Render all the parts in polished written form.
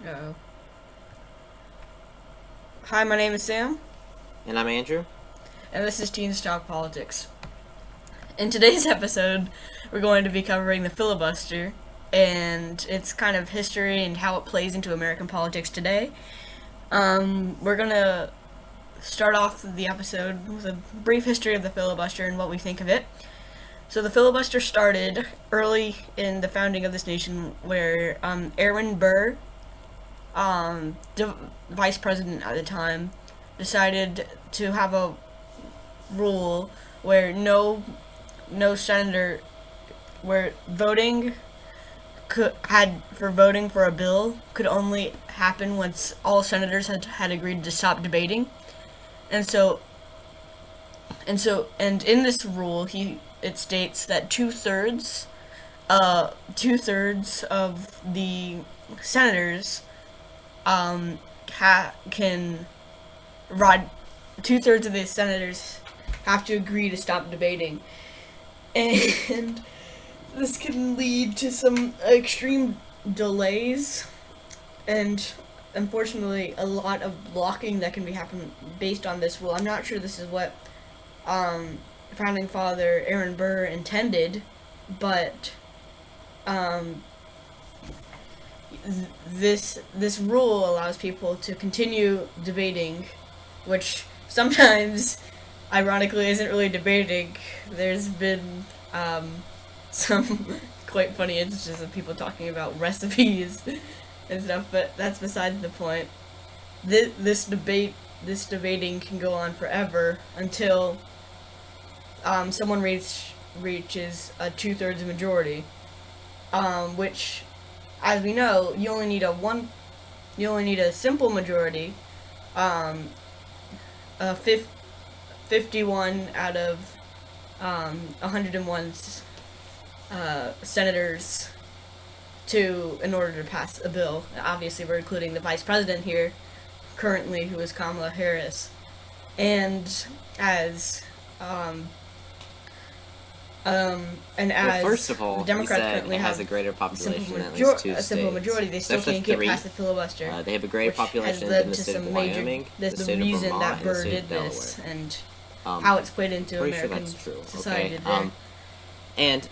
Uh-oh. Hi, my name is Sam, And I'm Andrew. and this is Teens Talk Politics. In today's episode, we're going to be covering the filibuster and its kind of history and how it plays into American politics today. We're going to start off the episode with a brief history of the filibuster and what we think of it. So, the filibuster started early in the founding of this nation, where Aaron Burr, the vice president at the time, decided to have a rule where no senator where voting for a bill could only happen once all senators had agreed to stop debating. And so and in this rule it states that two thirds of the senators can rod 2/3 of the senators have to agree to stop debating, and this can lead to some extreme delays and unfortunately a lot of blocking that can be happening based on this rule. I'm not sure this is what founding father Aaron Burr intended, but um, this rule allows people to continue debating, which sometimes, ironically, isn't really debating. There's been some quite funny instances of people talking about recipes and stuff, but that's besides the point. This debating can go on forever until someone reaches a 2/3 majority, which, as we know, you only need a simple majority, um, 51 out of 101 senators in order to pass a bill. Obviously, we're including the vice president here, currently, who is Kamala Harris, and as um, and Well, as first of all, the he Democrats said currently it has have a greater a population than at least two simple states. majority, they It's still actually can't get three. past the filibuster, They have a greater which has population led than the to state of some major. Wyoming, There's the the state of reason Vermont, that and the Burr state did of this Delaware. and how Um, it's played into Pretty sure American that's true. society Okay. today. And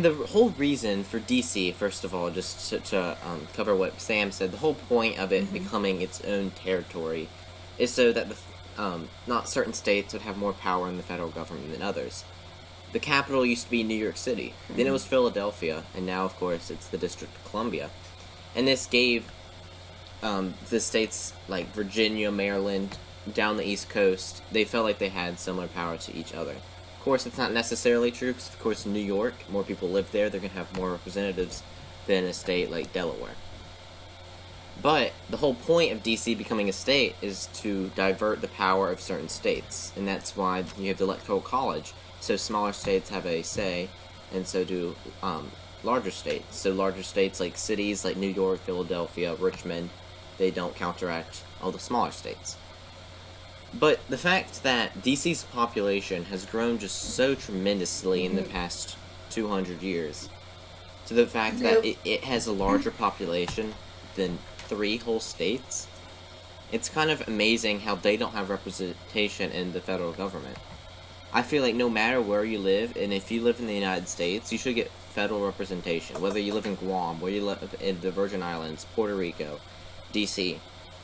the whole reason for DC, first of all, just to cover what Sam said, the whole point of it becoming its own territory is so that not certain states would have more power in the federal government than others. The capital used to be New York City. Then it was Philadelphia, and now, of course, it's the District of Columbia. And this gave the states like Virginia, Maryland, down the East Coast, they felt like they had similar power to each other. Of course, it's not necessarily true, because, of course, in New York, more people live there, they're going to have more representatives than a state like Delaware. But the whole point of DC becoming a state is to divert the power of certain states, and that's why you have the Electoral College. So smaller states have a say, and so do larger states. So larger states like cities like New York, Philadelphia, Richmond, they don't counteract all the smaller states. But the fact that DC's population has grown just so tremendously in the past 200 years, to the fact that it has a larger population than three whole states, it's kind of amazing how they don't have representation in the federal government. I feel like no matter where you live, and if you live in the United States, you should get federal representation. Whether you live in Guam, whether you live in the Virgin Islands, Puerto Rico, DC.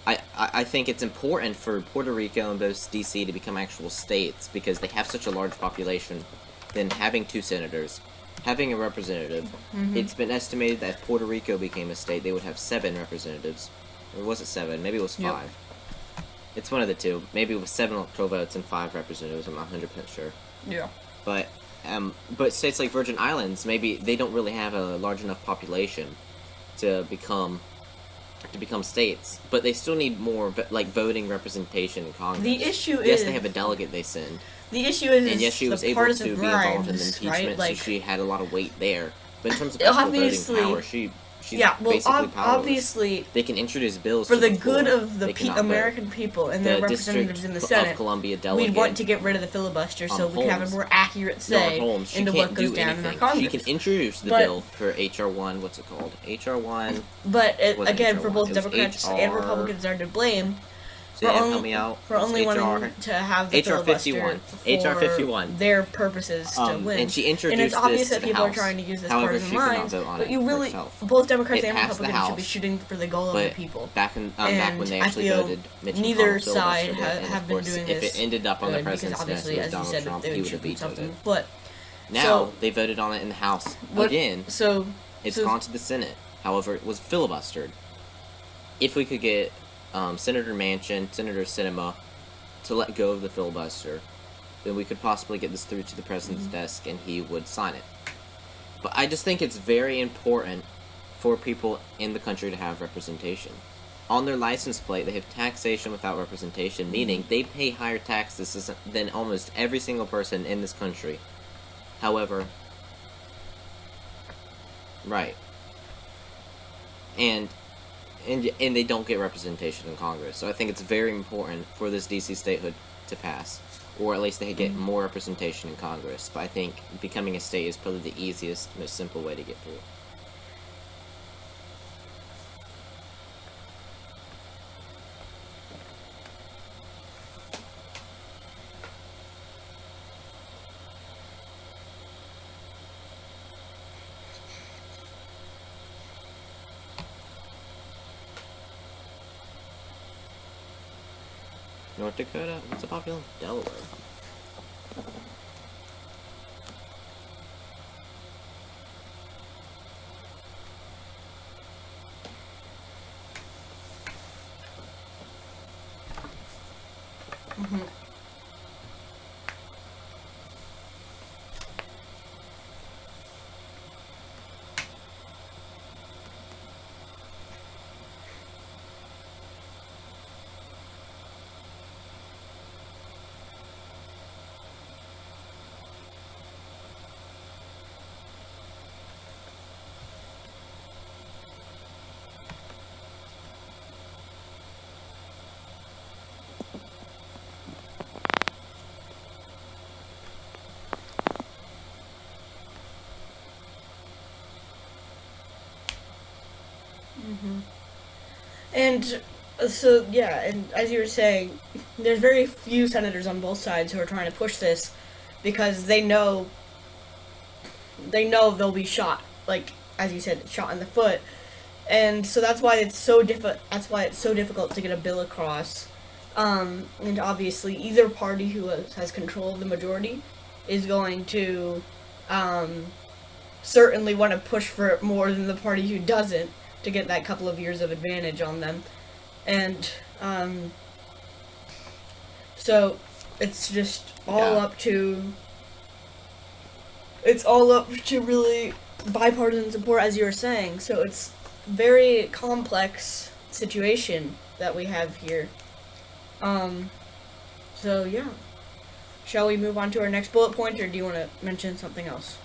I think it's important for Puerto Rico and both DC to become actual states because they have such a large population. Then having two senators, having a representative, it's been estimated that if Puerto Rico became a state, they would have 7 representatives. Or was it 7? Maybe it was 5. Yep. It's one of the two. Maybe it was 7 electoral votes and 5 representatives. I'm not 100% sure. Yeah. But states like Virgin Islands, maybe they don't really have a large enough population to become states, but they still need more voting representation in Congress. The issue yes, is they have a delegate they send, the issue is and yes, she was the able to partisan be involved in the bribes, impeachment, right? Like, so she had a lot of weight there. But in terms of actual voting obviously, power, she She's yeah, well, basically powerless. obviously, They can introduce bills for to the the good floor. of the They cannot American people and their The representatives in the District of Senate, Columbia delegate. we'd want to get rid of the filibuster so we can have a Holmes. more accurate No, say Holmes. She into can't what goes do down in anything. our Congress. She can introduce the But- bill for HR 1. What's it called? HR 1. But wasn't again, HR for one, both it was Democrats HR and Republicans are to blame Sam, help me out. for only wanting to have the HR filibuster 51. for HR 51. their purposes to win. And she introduced and it's obvious this that to people the are trying to use this However, partisan she could not lines, vote on but it you really, herself. both Democrats It and passed the Republicans should be House, shooting for the goal of the people. back when And when they I actually feel voted, Mitch neither McConnell side filibustered it, and have of been course, doing if this it ended up on the good, because president's desk, obviously, it was as you Donald said, Trump, they he would would shoot have vetoed themselves in it. the foot. Now So- they voted on it in the House What- again. So It's so- gone to the Senate. However, it was filibustered. If we could get Senator Manchin, Senator Sinema to let go of the filibuster, then we could possibly get this through to the president's desk and he would sign it. But I just think it's very important for people in the country to have representation. On their license plate, they have taxation without representation, meaning they pay higher taxes than almost every single person in this country. However, right. And they don't get representation in Congress. So I think it's very important for this DC statehood to pass. Or at least they get more representation in Congress. But I think becoming a state is probably the easiest, most simple way to get through. North Dakota? What's the population? Delaware. And so, yeah, and as you were saying, there's very few senators on both sides who are trying to push this because they know they'll be shot, like as you said, shot in the foot. And so that's why it's so difficult to get a bill across. And obviously, either party who has control of the majority is going to certainly want to push for it more than the party who doesn't, to get that couple of years of advantage on them. And so it's just all up to really bipartisan support, as you were saying. So it's very complex situation that we have here. So yeah, shall we move on to our next bullet point, or do you want to mention something else?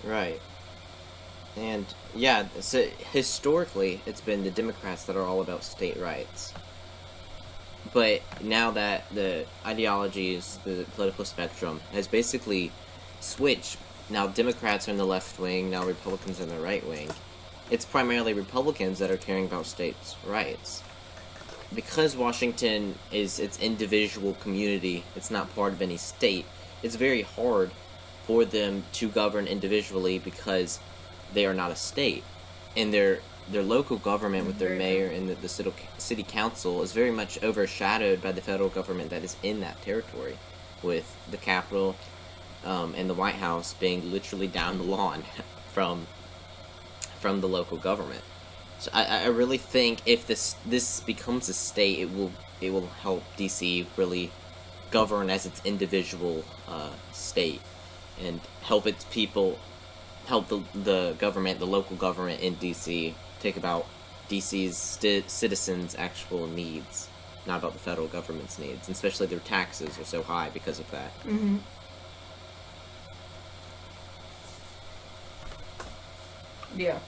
Right. And yeah, so historically, it's been the Democrats that are all about state rights. But now that the ideologies, the political spectrum has basically switched, now Democrats are in the left wing, now Republicans are in the right wing. it's primarily Republicans that are caring about states' rights. Because Washington is its individual community, it's not part of any state, it's very hard for them to govern individually because they are not a state. And their local government with their mayor and the city council is very much overshadowed by the federal government that is in that territory, with the Capitol and the White House being literally down the lawn from the local government. So I really think if this becomes a state, it will help DC really govern as its individual state and help its people, help the government, the local government in DC think about DC's citizens' actual needs, not about the federal government's needs, and especially their taxes are so high because of that. Mm-hmm. Yeah.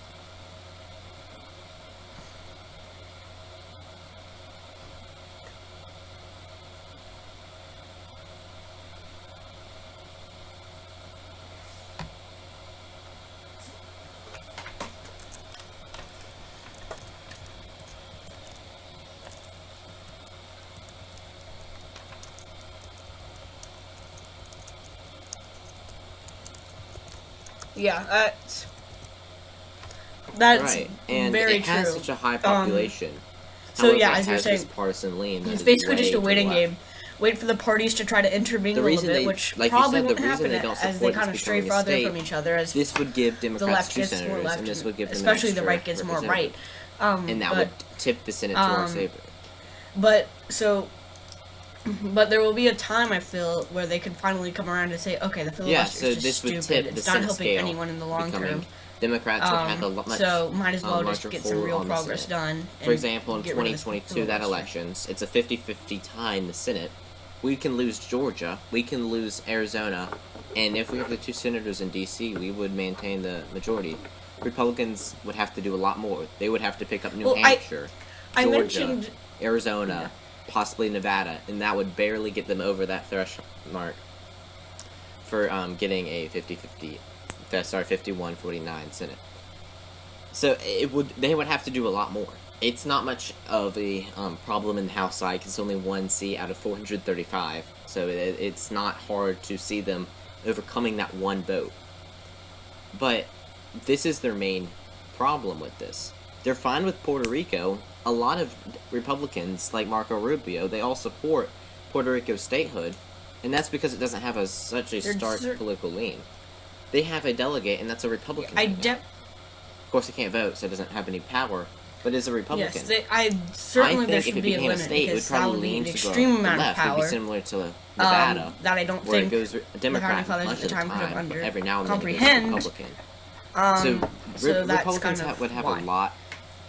Yeah, that's right, and very it has true. such a high population. So However, yeah, it as you're has saying, this partisan lean. it's basically just a waiting game. Wait for the parties to try to intermingle a little bit, which like probably you said, won't happen as they kind of stray farther from each other. As this would give the Democrats left 2 gets more senators, left, and this would give them especially an the right gets more right. And that would tip the Senate to our favor. But there will be a time, I feel, where they can finally come around and say, okay, the filibuster is just stupid. It's not helping anyone in the long term. Democrats would have a much so might as well just larger get some hold real on the progress Senate. done. For example, in 2022, that elections, it's a 50-50 tie in the Senate. We can lose Georgia, we can lose Arizona, and if we have the 2 senators in D.C., we would maintain the majority. Republicans would have to do a lot more. They would have to pick up New Hampshire, Georgia, Arizona, possibly Nevada, and that would barely get them over that threshold mark for getting a 51-49 Senate. So they would have to do a lot more. It's not much of a problem in the House side, 'cause it's only 1 seat out of 435, so it's not hard to see them overcoming that 1 vote. But this is their main problem with this. They're fine with Puerto Rico. A lot of Republicans, like Marco Rubio, they all support Puerto Rico's statehood, and that's because it doesn't have such a stark political lean. They have a delegate, and that's a Republican. Of course, he can't vote, so it doesn't have any power, but is a Republican. Yes, certainly there should be a limit, because that would be an extreme amount of power. It would be similar to Nevada, that I don't where think it goes Democrat the much of the time, but every now and then it goes comprehend. Republican. So Republicans would have a lot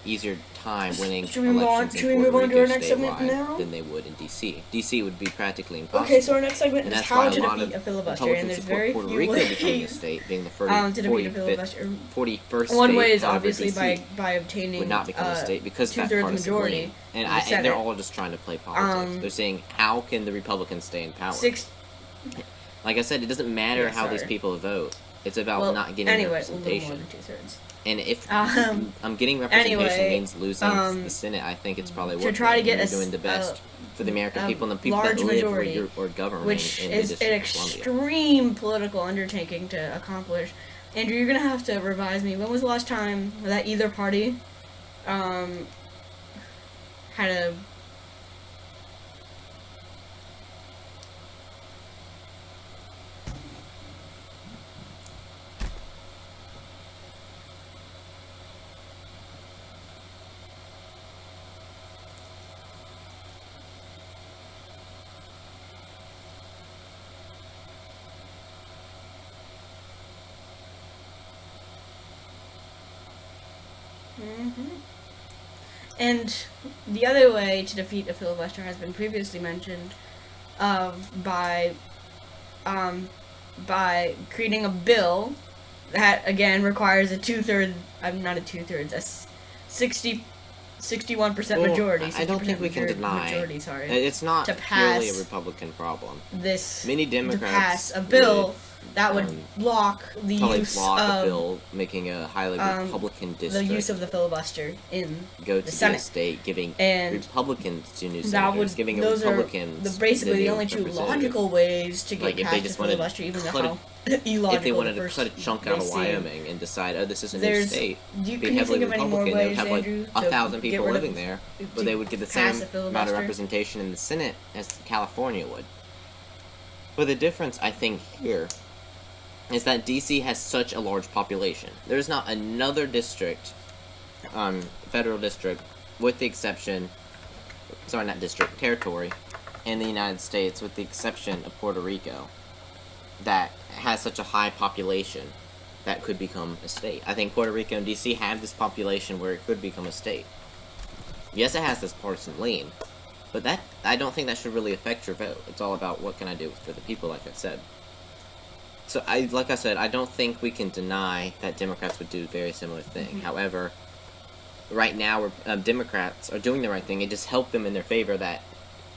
easier time winning should we move on to our next segment now? Than they would in DC. DC would be practically impossible. Okay, so our next segment is how to defeat defeat a filibuster, and there's very Puerto few Rico ways becoming a state, being the to defeat a filibuster. 41st One state, way is however, obviously DC by obtaining would not become a state because that two-thirds partisan majority. lean. And they're all just trying to play politics. They're saying, how can the Republicans stay in power? Like I said, it doesn't matter how these people vote. It's about not getting representation. A little more than 2/3. And if getting representation means losing the Senate, I think it's probably worth it. Try to get you're doing the best for the American people and the people that live or govern which in is an extreme political undertaking to accomplish. Andrew, you're gonna have to revise me. When was the last time that either party had a And the other way to defeat a filibuster has been previously mentioned, by creating a bill that again requires a 61% majority. I don't think we can deny. It's not to pass purely a Republican problem. This many Democrats to pass a bill that would block the probably use block a of bill making a highly Republican the district use of the filibuster in go to the be a Senate. state, giving And Republicans to new that senators, would giving a those are Republicans basically the new only two representative. logical ways to get Like, if they past the just wanted filibuster, even to though how if they illogical wanted the to first cut a chunk out they of seem. Wyoming and decide, oh, this is a new state, Can be you heavily think of any more Republican, they would ways, have like Andrew, 1,000 to get people rid of- living there, but to they would get the pass same a amount of filibuster? representation in the Senate as California would. But the difference, I think, here is that DC has such a large population. There's not another district, federal district, with the exception, sorry, not district, territory, in the United States, with the exception of Puerto Rico, that has such a high population that could become a state. I think Puerto Rico and DC have this population where it could become a state. Yes, it has this partisan lean, but that I don't think that should really affect your vote. It's all about what can I do for the people, like I said. So, like I said, I don't think we can deny that Democrats would do a very similar thing. However, right now, Democrats are doing the right thing. It just helped them in their favor that,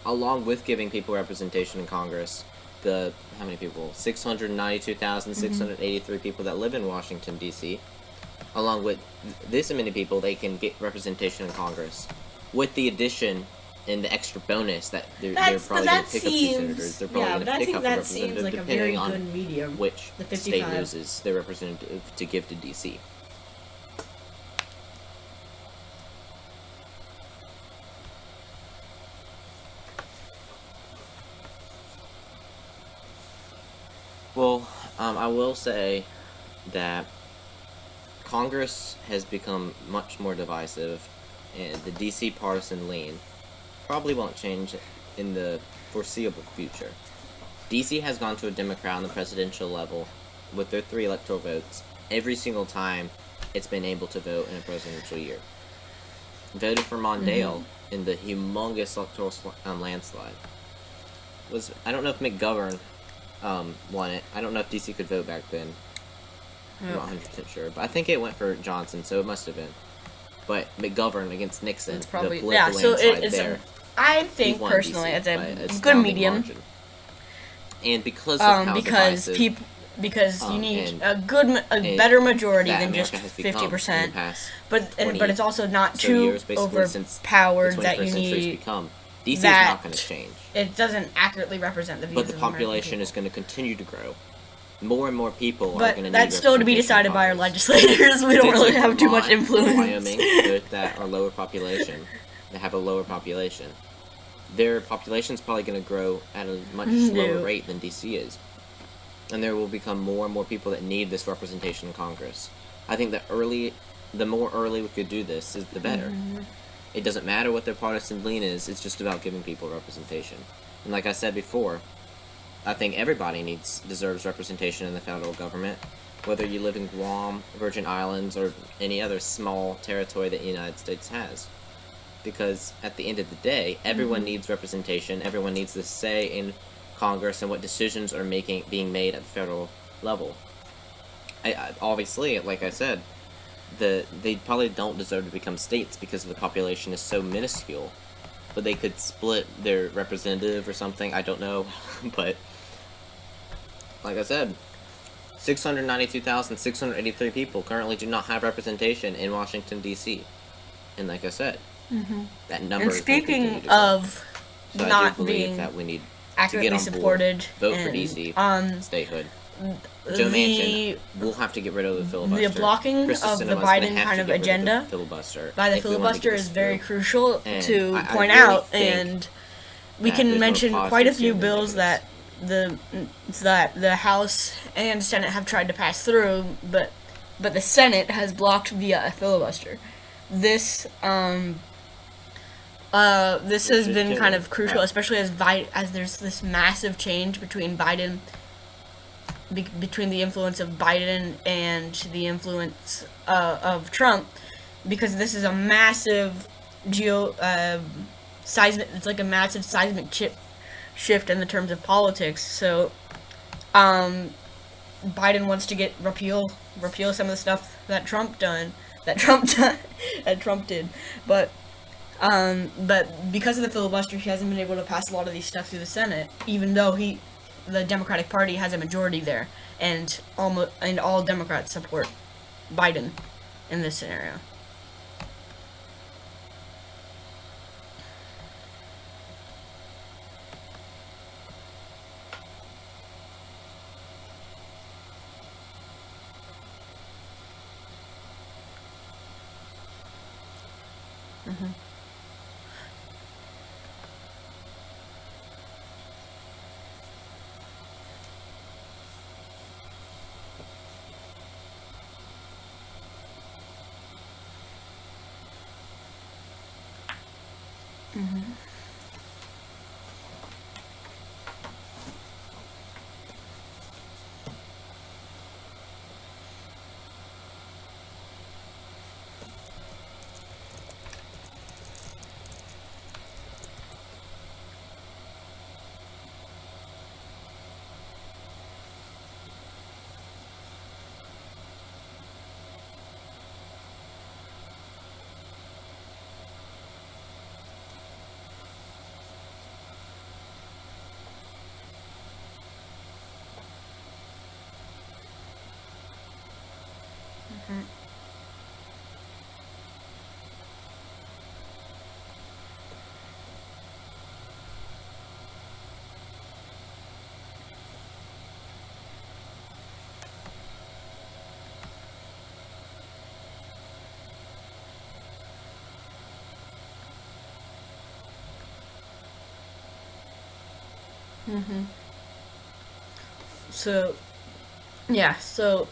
along with giving people representation in Congress, how many people? 692,683 people that live in Washington, D.C., along with this many people, they can get representation in Congress, with the addition and the extra bonus that they're probably going to pick up two senators. They're probably going to pick up a representative like depending on medium, which state loses their representative to give to DC. Well, I will say that Congress has become much more divisive, and the DC partisan lean probably won't change in the foreseeable future. DC has gone to a Democrat on the presidential level with their 3 electoral votes every single time it's been able to vote in a presidential year. Voted for Mondale in the humongous electoral landslide. I don't know if McGovern won it. I don't know if DC could vote back then. I'm not 100% sure, but I think it went for Johnson, so it must have been. But McGovern against Nixon, it's probably, the political so landslide it's there. I think personally DC it's a by good astounding medium. margin. And because of how divisive, you need a better majority than just 50%. But it's also not too overpowered that you need. DC is not going to change. It doesn't accurately represent the views But the of population is going to continue to grow. More and more people are going to need that's still to be decided by our legislators. We don't really have too much influence. Wyoming, that are lower population, that have a lower population, their population is probably going to grow at a much slower rate than DC is. And there will become more and more people that need this representation in Congress. I think the more early we could do this, is the better. It doesn't matter what their partisan lean is, it's just about giving people representation. And like I said before, I think everybody deserves representation in the federal government, whether you live in Guam, Virgin Islands, or any other small territory that the United States has. Because at the end of the day, everyone needs representation, everyone needs the say in Congress and what decisions are being made at the federal level. Obviously, like I said, they probably don't deserve to become states because the population is so minuscule. But they could split their representative or something, I don't know. But, like I said, 692,683 people currently do not have representation in Washington, D.C. And like I said, that number is going to continue to grow. of So not I do believe being that we need to accurately get on supported, board, vote for DC, statehood. Joe Manchin will have to get rid of the filibuster. The blocking Kristen of the Sinema's gonna Biden have kind to of get rid agenda the filibuster by the if we want to filibuster get is this very through. crucial And to I point really out, think and we that can there's more mention quite a positives few than bills that the House and Senate have tried to pass through, but the Senate has blocked via a filibuster. This has been kind of crucial, especially as there's this massive change between between the influence of Biden and the influence of Trump, because this is a massive seismic. It's like a massive seismic shift in the terms of politics. So, Biden wants to repeal some of the stuff that Trump did, but because of the filibuster, he hasn't been able to pass a lot of these stuff through the Senate, even though he the Democratic Party has a majority there, and all Democrats support Biden in this scenario. Mm-hmm. Mm-hmm. Mm-hmm. So, yeah, so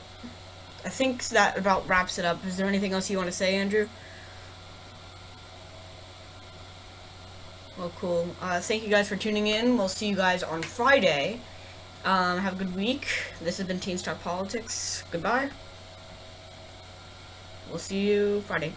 I think that about wraps it up. Is there anything else you want to say, Andrew? Well, cool. Thank you guys for tuning in. We'll see you guys on Friday. Have a good week. This has been Teen Talk Politics. Goodbye. We'll see you Friday.